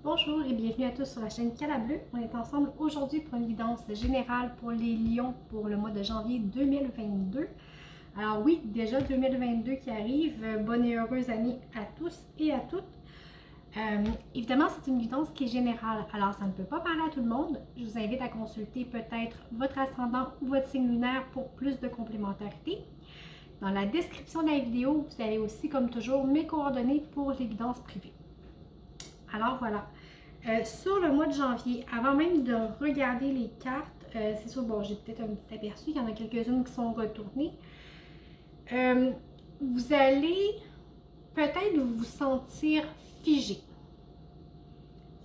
Bonjour et bienvenue à tous sur la chaîne Cala Bleu. On est ensemble aujourd'hui pour une guidance générale pour les lions pour le mois de janvier 2022. Alors oui, déjà 2022 qui arrive. Bonne et heureuse année à tous et à toutes. Évidemment, c'est une guidance qui est générale, alors ça ne peut pas parler à tout le monde. Je vous invite à consulter peut-être votre ascendant ou votre signe lunaire pour plus de complémentarité. Dans la description de la vidéo, vous avez aussi, comme toujours, mes coordonnées pour les guidances privées. Alors voilà, sur le mois de janvier, avant même de regarder les cartes, c'est sûr, bon, j'ai peut-être un petit aperçu, il y en a quelques-unes qui sont retournées. Vous allez peut-être vous sentir figé.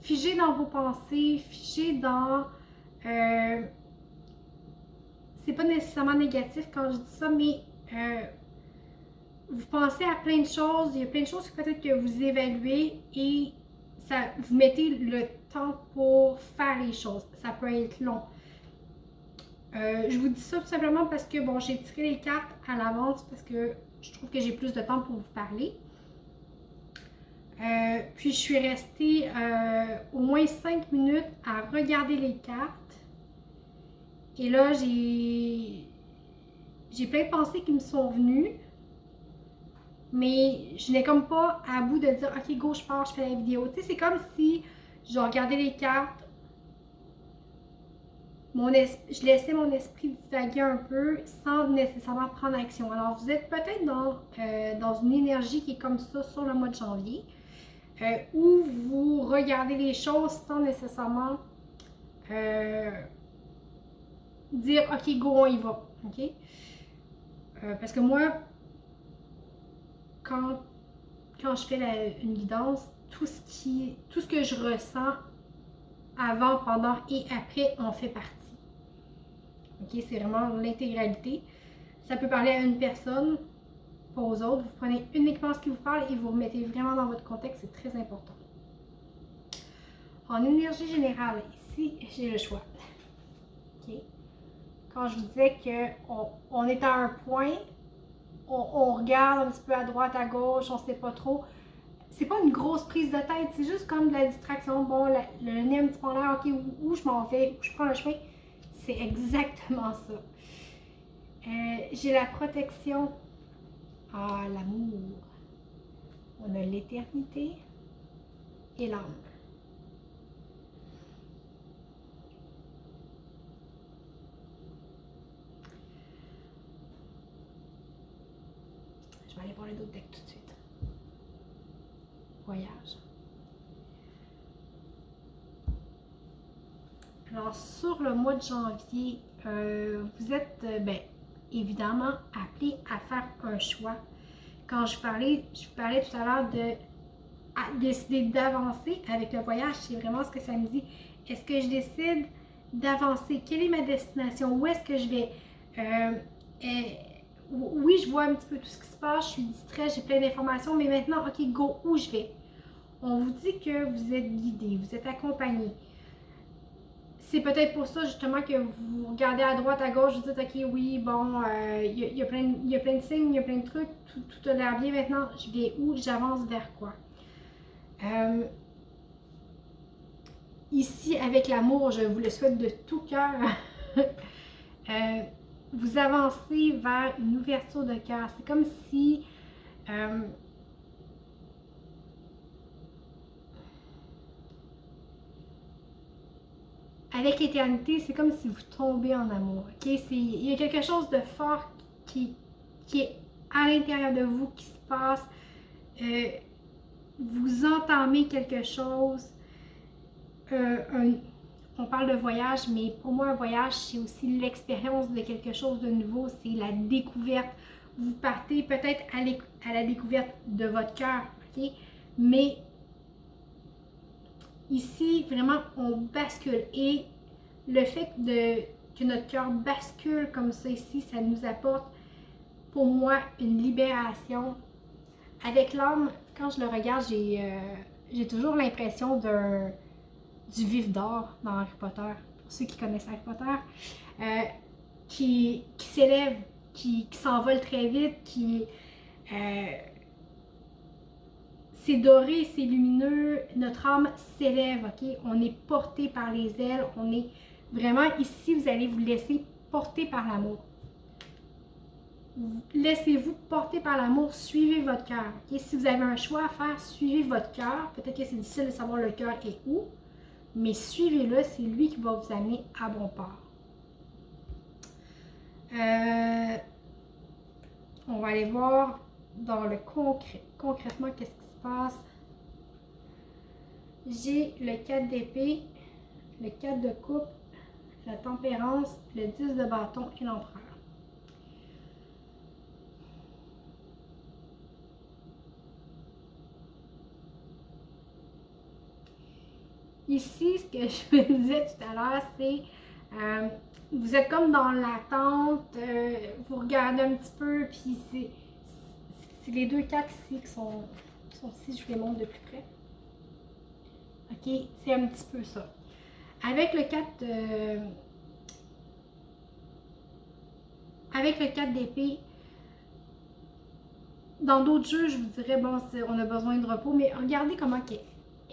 Figé dans vos pensées, figé dans... c'est pas nécessairement négatif quand je dis ça, mais vous pensez à plein de choses, il y a plein de choses peut-être que vous évaluez et ça, vous mettez le temps pour faire les choses. Ça peut être long. Je vous dis ça tout simplement parce que, bon, j'ai tiré les cartes à l'avance parce que je trouve que j'ai plus de temps pour vous parler. Puis je suis restée au moins 5 minutes à regarder les cartes. Et là, j'ai plein de pensées qui me sont venues. Mais je n'ai comme pas à bout de dire ok, go, je pars, je fais la vidéo. Tu sais, c'est comme si je regardais les cartes, je laissais mon esprit divaguer un peu sans nécessairement prendre action. Alors, vous êtes peut-être dans une énergie qui est comme ça sur le mois de janvier, où vous regardez les choses sans nécessairement dire ok, go, on y va. Ok? Parce que moi, quand je fais une guidance, tout ce que je ressens avant, pendant et après en fait partie. Ok, c'est vraiment l'intégralité. Ça peut parler à une personne, pas aux autres. Vous prenez uniquement ce qui vous parle et vous remettez vraiment dans votre contexte, c'est très important. En énergie générale, ici, j'ai le choix. Ok. Quand je vous disais qu'on est à un point, on regarde un petit peu à droite, à gauche, on ne sait pas trop. C'est pas une grosse prise de tête, c'est juste comme de la distraction. Bon, le nez un petit peu en l'air, ok, où je m'en vais, où je prends le chemin. C'est exactement ça. J'ai la protection. Ah, l'amour. On a l'éternité et l'âme. Je vais aller voir les autres decks tout de suite. Voyage. Alors, sur le mois de janvier, vous êtes, évidemment, appelé à faire un choix. Quand je vous parlais tout à l'heure de décider d'avancer avec le voyage, c'est vraiment ce que ça me dit. Est-ce que je décide d'avancer? Quelle est ma destination? Où est-ce que je vais? Oui, je vois un petit peu tout ce qui se passe, je suis distraite, j'ai plein d'informations, mais maintenant, ok, go, où je vais? On vous dit que vous êtes guidé, vous êtes accompagné. C'est peut-être pour ça justement que vous regardez à droite, à gauche, vous dites ok, oui, bon, il y a plein de signes, il y a plein de trucs, tout a l'air bien maintenant, je vais où, j'avance vers quoi? Ici, avec l'amour, je vous le souhaite de tout cœur. Vous avancez vers une ouverture de cœur. C'est comme si avec l'éternité, c'est comme si vous tombez en amour. Okay? Il y a quelque chose de fort qui est à l'intérieur de vous, qui se passe. Vous entamez quelque chose. On parle de voyage, mais pour moi, un voyage, c'est aussi l'expérience de quelque chose de nouveau. C'est la découverte. Vous partez peut-être à la découverte de votre cœur, ok? Mais ici, vraiment, on bascule. Et le fait que notre cœur bascule comme ça ici, ça nous apporte, pour moi, une libération. Avec l'âme, quand je le regarde, j'ai toujours l'impression du vif d'or dans Harry Potter. Pour ceux qui connaissent Harry Potter, qui s'élève, qui s'envole très vite, c'est doré, c'est lumineux, notre âme s'élève, ok? On est porté par les ailes, on est vraiment ici, vous allez vous laisser porter par l'amour. Laissez-vous porter par l'amour, suivez votre cœur. Okay? Si vous avez un choix à faire, suivez votre cœur. Peut-être que c'est difficile de savoir le cœur est où, mais suivez-le, c'est lui qui va vous amener à bon port. On va aller voir dans le concret, concrètement, qu'est-ce qui se passe. J'ai le 4 d'épée, le 4 de coupe, la tempérance, le 10 de bâton et l'empereur. Ici, ce que je me disais tout à l'heure, c'est vous êtes comme dans l'attente, vous regardez un petit peu, puis c'est les deux cartes ici qui sont ici, je vous les montre de plus près. Ok, c'est un petit peu ça. Avec le 4 d'épée, dans d'autres jeux, je vous dirais, bon, on a besoin de repos, mais regardez comment elle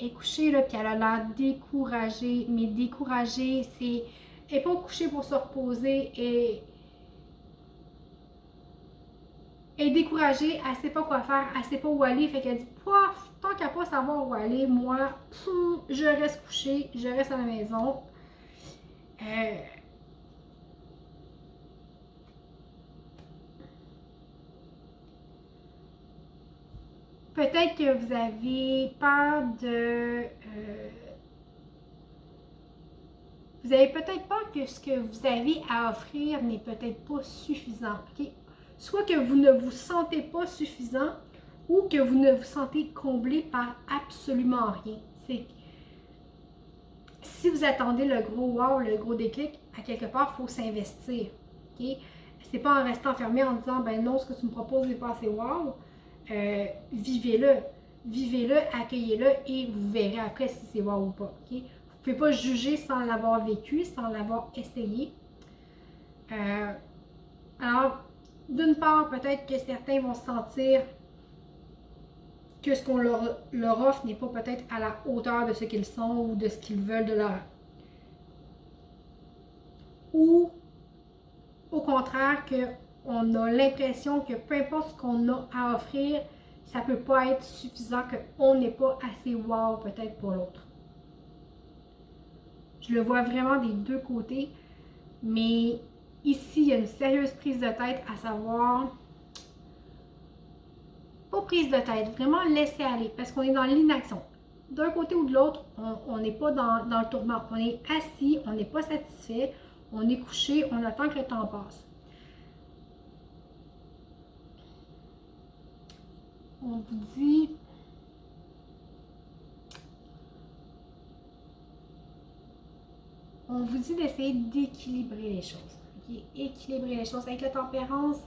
est couchée, là, puis elle a l'air découragée, mais découragée, elle n'est pas couchée pour se reposer, elle est découragée, elle ne sait pas quoi faire, elle ne sait pas où aller, fait qu'elle dit, pouf, tant qu'à pas savoir où aller, moi, je reste couchée, je reste à la maison. Peut-être que vous avez peur de... vous avez peut-être peur que ce que vous avez à offrir n'est peut-être pas suffisant. Okay? Soit que vous ne vous sentez pas suffisant ou que vous ne vous sentez comblé par absolument rien. Si vous attendez le gros wow, le gros déclic, à quelque part, il faut s'investir. Okay? C'est pas en restant fermé en disant ben non, ce que tu me proposes n'est pas assez wow. Vivez-le. Vivez-le, accueillez-le et vous verrez après si c'est wow ou pas. Okay? Vous ne pouvez pas juger sans l'avoir vécu, sans l'avoir essayé. Alors, d'une part, peut-être que certains vont se sentir que ce qu'on leur offre n'est pas peut-être à la hauteur de ce qu'ils sont ou de ce qu'ils veulent de leur... Ou, au contraire, qu'on a l'impression que peu importe ce qu'on a à offrir, ça ne peut pas être suffisant, qu'on n'est pas assez wow peut-être pour l'autre. Je le vois vraiment des deux côtés, mais ici, il y a une sérieuse prise de tête à savoir... Pas prise de tête, vraiment laisser aller, parce qu'on est dans l'inaction. D'un côté ou de l'autre, on n'est pas dans le tourment. On est assis, on n'est pas satisfait, on est couché, on attend que le temps passe. On vous dit... On vous dit d'essayer d'équilibrer les choses. Okay? Équilibrer les choses. Avec la tempérance,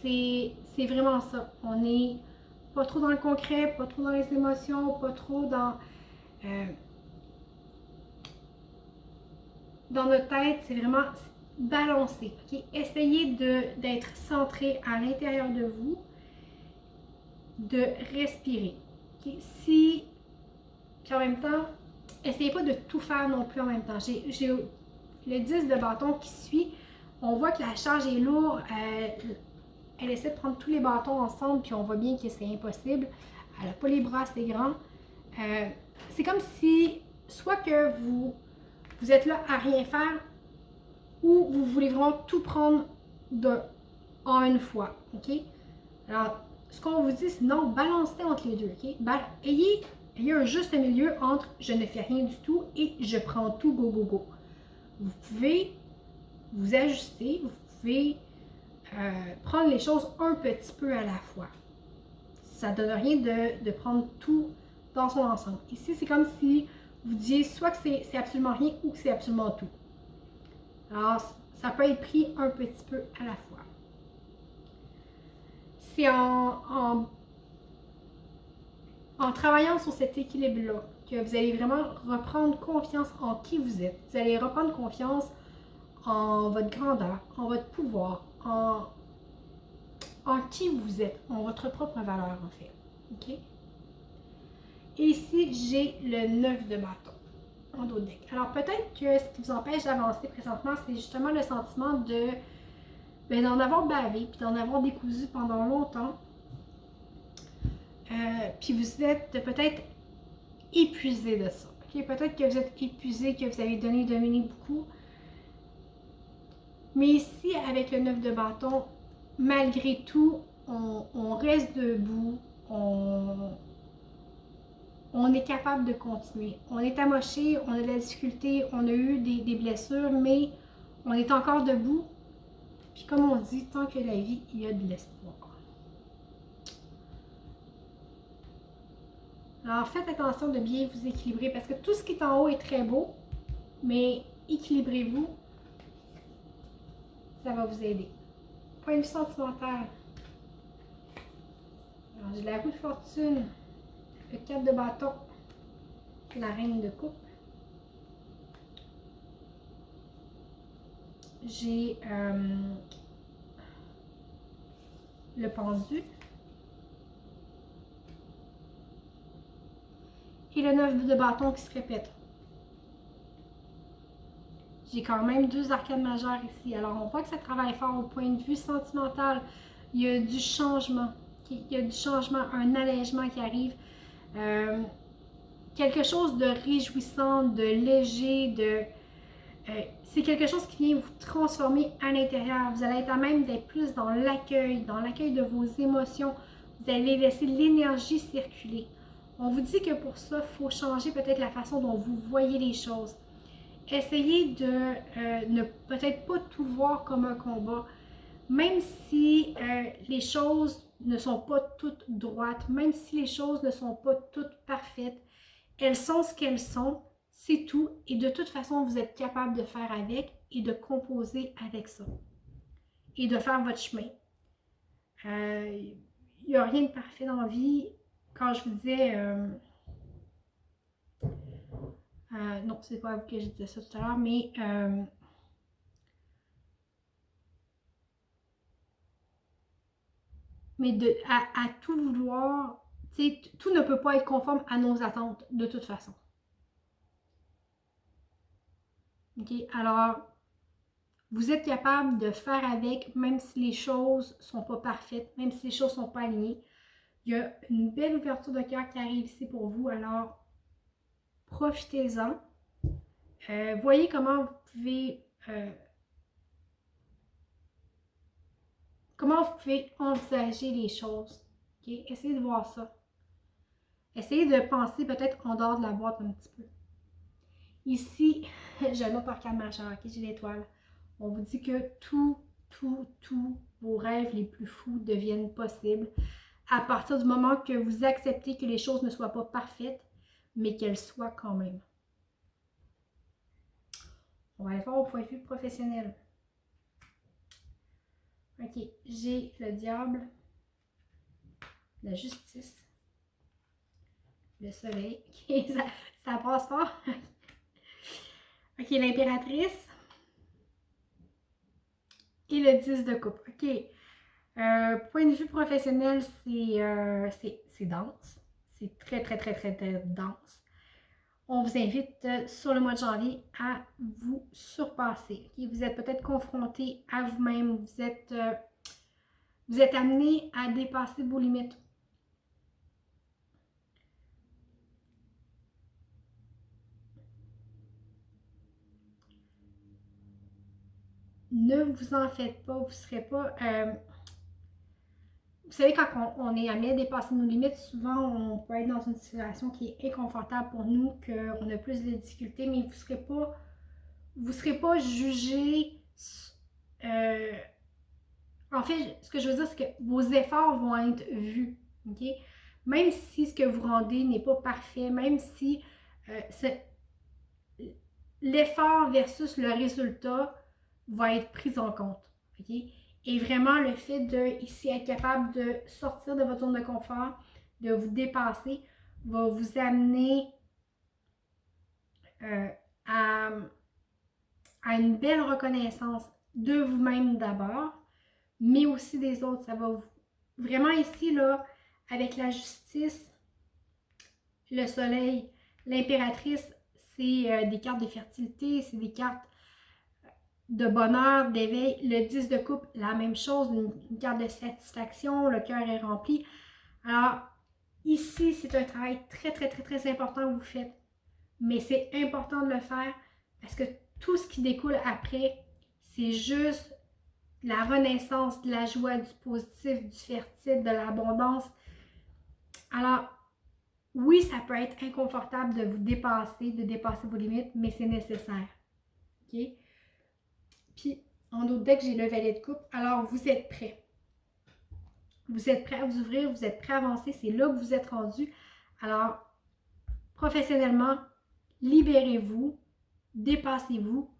c'est vraiment ça. On n'est pas trop dans le concret, pas trop dans les émotions, pas trop dans notre tête. C'est vraiment balancer. Okay? Essayez d'être centré à l'intérieur de vous, de respirer. Okay? Puis en même temps, essayez pas de tout faire non plus en même temps. J'ai le 10 de bâton qui suit. On voit que la charge est lourde. Elle essaie de prendre tous les bâtons ensemble, puis on voit bien que c'est impossible. Elle n'a pas les bras assez grands. C'est comme si, soit que vous êtes là à rien faire, ou vous voulez vraiment tout prendre en une fois. OK? Alors, ce qu'on vous dit, c'est non, balancez entre les deux. OK? Ayez un juste milieu entre je ne fais rien du tout et je prends tout, go, go, go. Vous pouvez vous ajuster, vous pouvez prendre les choses un petit peu à la fois. Ça ne donne rien de prendre tout dans son ensemble. Ici, c'est comme si vous disiez soit que c'est absolument rien ou que c'est absolument tout. Alors, ça peut être pris un petit peu à la fois. C'est en travaillant sur cet équilibre-là que vous allez vraiment reprendre confiance en qui vous êtes. Vous allez reprendre confiance en votre grandeur, en votre pouvoir, en qui vous êtes, en votre propre valeur en fait. OK? Et ici, j'ai le 9 de bâton en dos de deck. Alors peut-être que ce qui vous empêche d'avancer présentement, c'est justement le sentiment de d'en avoir bavé, puis d'en avoir décousu pendant longtemps. Puis vous êtes peut-être épuisé de ça. Okay? Peut-être que vous êtes épuisé, que vous avez donné beaucoup. Mais ici, avec le 9 de bâton, malgré tout, on reste debout, on est capable de continuer. On est amoché, on a de la difficulté, on a eu des blessures, mais on est encore debout. Puis comme on dit, tant que la vie, il y a de l'espoir. Alors faites attention de bien vous équilibrer parce que tout ce qui est en haut est très beau, mais équilibrez-vous, ça va vous aider. Point de vue sentimental. Alors j'ai la roue de fortune, le 4 de bâton, la reine de coupe. J'ai le pendu. Et le 9 de bâton qui se répète. J'ai quand même 2 arcades majeures ici. Alors on voit que ça travaille fort au point de vue sentimental. Il y a du changement. Il y a du changement, un allègement qui arrive. Quelque chose de réjouissant, de léger, c'est quelque chose qui vient vous transformer à l'intérieur. Vous allez être à même d'être plus dans l'accueil de vos émotions. Vous allez laisser l'énergie circuler. On vous dit que pour ça, il faut changer peut-être la façon dont vous voyez les choses. Essayez de ne peut-être pas tout voir comme un combat. Même si les choses ne sont pas toutes droites, même si les choses ne sont pas toutes parfaites, elles sont ce qu'elles sont, c'est tout. Et de toute façon, vous êtes capable de faire avec et de composer avec ça. Et de faire votre chemin. Il n'y a rien de parfait dans la vie. Quand je vous disais... non, c'est pas à vous que je disais ça tout à l'heure, mais... à tout vouloir, tout ne peut pas être conforme à nos attentes, de toute façon. OK? Alors, vous êtes capable de faire avec, même si les choses ne sont pas parfaites, même si les choses ne sont pas alignées. Il y a une belle ouverture de cœur qui arrive ici pour vous, alors profitez-en. Voyez comment vous pouvez envisager les choses. Okay? Essayez de voir ça. Essayez de penser peut-être en dehors de la boîte un petit peu. Ici, j'ai un autre arcane majeur, okay? J'ai l'étoile. On vous dit que tous vos rêves les plus fous deviennent possibles à partir du moment que vous acceptez que les choses ne soient pas parfaites, mais qu'elles soient quand même. On va aller voir au point de vue professionnel. Ok, j'ai le diable, la justice, le soleil. Okay, ça passe fort. Ok, l'impératrice et le 10 de coupe. Ok, point de vue professionnel, c'est dense. C'est très dense. On vous invite sur le mois de janvier à vous surpasser. Okay? Vous êtes peut-être confronté à vous-même. Vous êtes amené à dépasser vos limites. Ne vous en faites pas. Vous ne serez pas... vous savez, quand on est amené à dépasser nos limites, souvent on peut être dans une situation qui est inconfortable pour nous, qu'on a plus de difficultés, mais vous ne serez pas jugé. En fait, ce que je veux dire, c'est que vos efforts vont être vus. Okay? Même si ce que vous rendez n'est pas parfait, même si l'effort versus le résultat va être pris en compte. Okay? Et vraiment, le fait de ici être capable de sortir de votre zone de confort, de vous dépasser, va vous amener à une belle reconnaissance de vous-même d'abord, mais aussi des autres. Ça va vous... Vraiment ici, là, avec la justice, le soleil. L'impératrice, c'est des cartes de fertilité, c'est des cartes de bonheur, d'éveil. Le 10 de coupe, la même chose, une carte de satisfaction, le cœur est rempli. Alors, ici, c'est un travail très, très, très, très important que vous faites. Mais c'est important de le faire parce que tout ce qui découle après, c'est juste la renaissance, de la joie, du positif, du fertile, de l'abondance. Alors, oui, ça peut être inconfortable de vous dépasser, de dépasser vos limites, mais c'est nécessaire. OK? Puis, en autre deck, j'ai le valet de coupe. Alors, vous êtes prêts. Vous êtes prêts à vous ouvrir, vous êtes prêts à avancer. C'est là que vous êtes rendu. Alors, professionnellement, libérez-vous, dépassez-vous.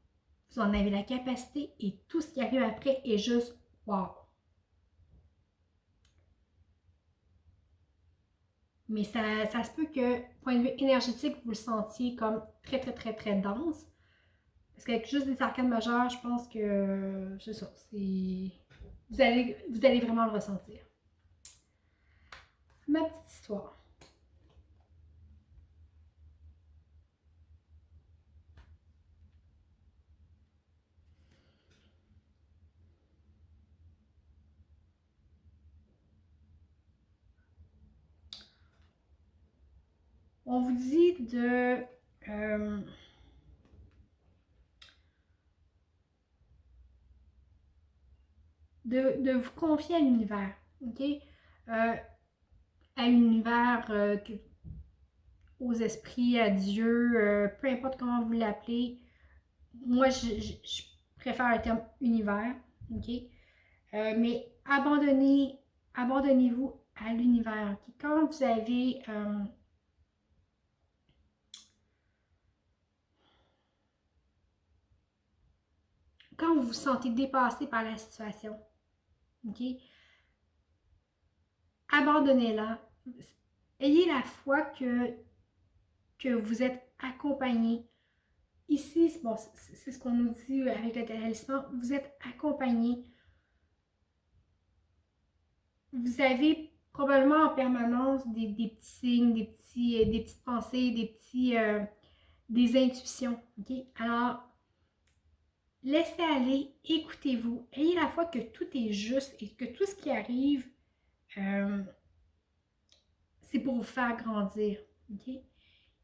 Vous en avez la capacité et tout ce qui arrive après est juste wow. Mais ça se peut que, point de vue énergétique, vous le sentiez comme très, très, très, très dense. Parce qu'avec juste des arcanes majeures, je pense que c'est ça. Vous allez vraiment le ressentir. Ma petite histoire. On vous dit de vous confier à l'univers, ok? À l'univers, aux esprits, à Dieu, peu importe comment vous l'appelez. Moi, je préfère le terme univers, ok? Mais abandonnez-vous à l'univers, ok? Quand vous avez... quand vous vous sentez dépassé par la situation, ok? Abandonnez-la. Ayez la foi que vous êtes accompagné. Ici, bon, c'est ce qu'on nous dit avec le talisman, vous êtes accompagné. Vous avez probablement en permanence des petits signes, des petites pensées, des intuitions. Okay? Alors, laissez aller, écoutez-vous, ayez la foi que tout est juste et que tout ce qui arrive, c'est pour vous faire grandir. Okay?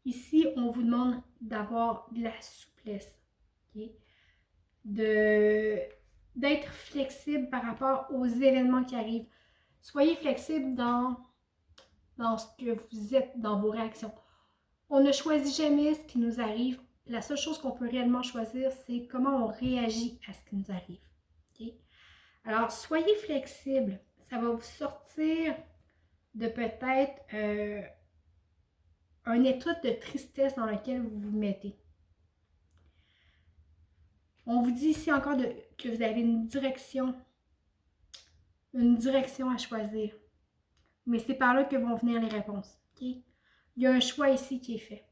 Ici, on vous demande d'avoir de la souplesse, okay? D'être flexible par rapport aux événements qui arrivent. Soyez flexible dans ce que vous êtes, dans vos réactions. On ne choisit jamais ce qui nous arrive. La seule chose qu'on peut réellement choisir, c'est comment on réagit à ce qui nous arrive. Okay? Alors, soyez flexible. Ça va vous sortir de peut-être un état de tristesse dans lequel vous vous mettez. On vous dit ici encore que vous avez une direction à choisir. Mais c'est par là que vont venir les réponses. Okay? Il y a un choix ici qui est fait.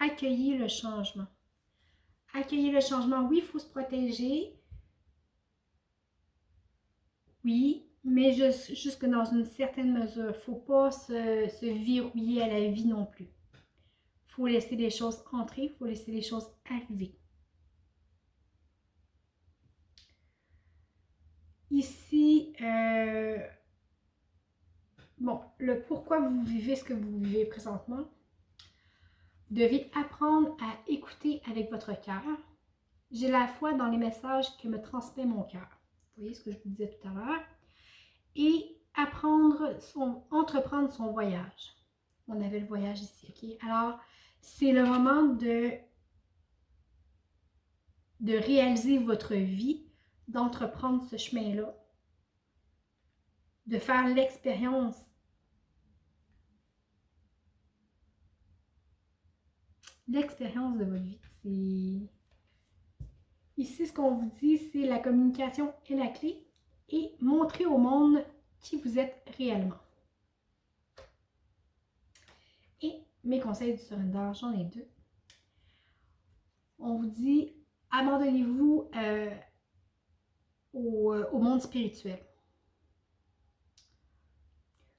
Accueillez le changement. Accueillez le changement. Oui, il faut se protéger. Oui, mais jusque dans une certaine mesure. Il ne faut pas se verrouiller à la vie non plus. Il faut laisser les choses entrer, il faut laisser les choses arriver. Ici, bon, le pourquoi vous vivez ce que vous vivez présentement. Vous devez apprendre à écouter avec votre cœur. J'ai la foi dans les messages que me transmet mon cœur. Vous voyez ce que je vous disais tout à l'heure. Et entreprendre son voyage. On avait le voyage ici, ok? Alors, c'est le moment de réaliser votre vie, d'entreprendre ce chemin-là, de faire l'expérience de votre vie. Ici, ce qu'on vous dit, c'est la communication est la clé et montrer au monde qui vous êtes réellement. Et mes conseils du surrender, j'en ai deux. On vous dit, abandonnez-vous au monde spirituel.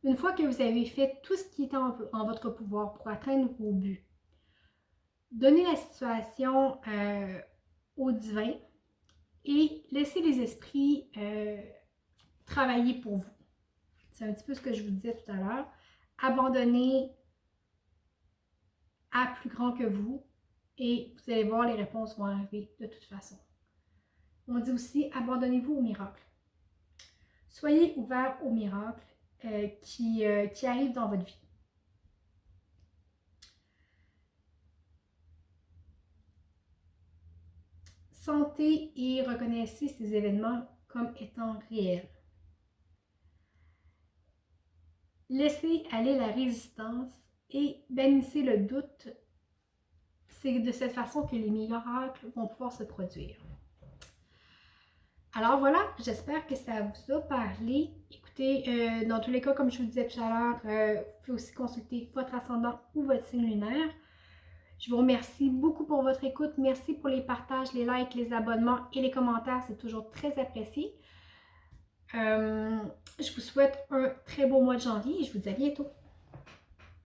Une fois que vous avez fait tout ce qui est en votre pouvoir pour atteindre vos buts, donnez la situation au divin et laissez les esprits travailler pour vous. C'est un petit peu ce que je vous disais tout à l'heure. Abandonnez à plus grand que vous et vous allez voir, les réponses vont arriver de toute façon. On dit aussi, abandonnez-vous aux miracles. Soyez ouverts aux miracles qui arrivent dans votre vie. Sentez et reconnaissez ces événements comme étant réels. Laissez aller la résistance et bannissez le doute. C'est de cette façon que les miracles vont pouvoir se produire. Alors voilà, j'espère que ça vous a parlé. Écoutez, dans tous les cas, comme je vous disais tout à l'heure, vous pouvez aussi consulter votre ascendant ou votre signe lunaire. Je vous remercie beaucoup pour votre écoute. Merci pour les partages, les likes, les abonnements et les commentaires. C'est toujours très apprécié. Je vous souhaite un très beau mois de janvier et je vous dis à bientôt.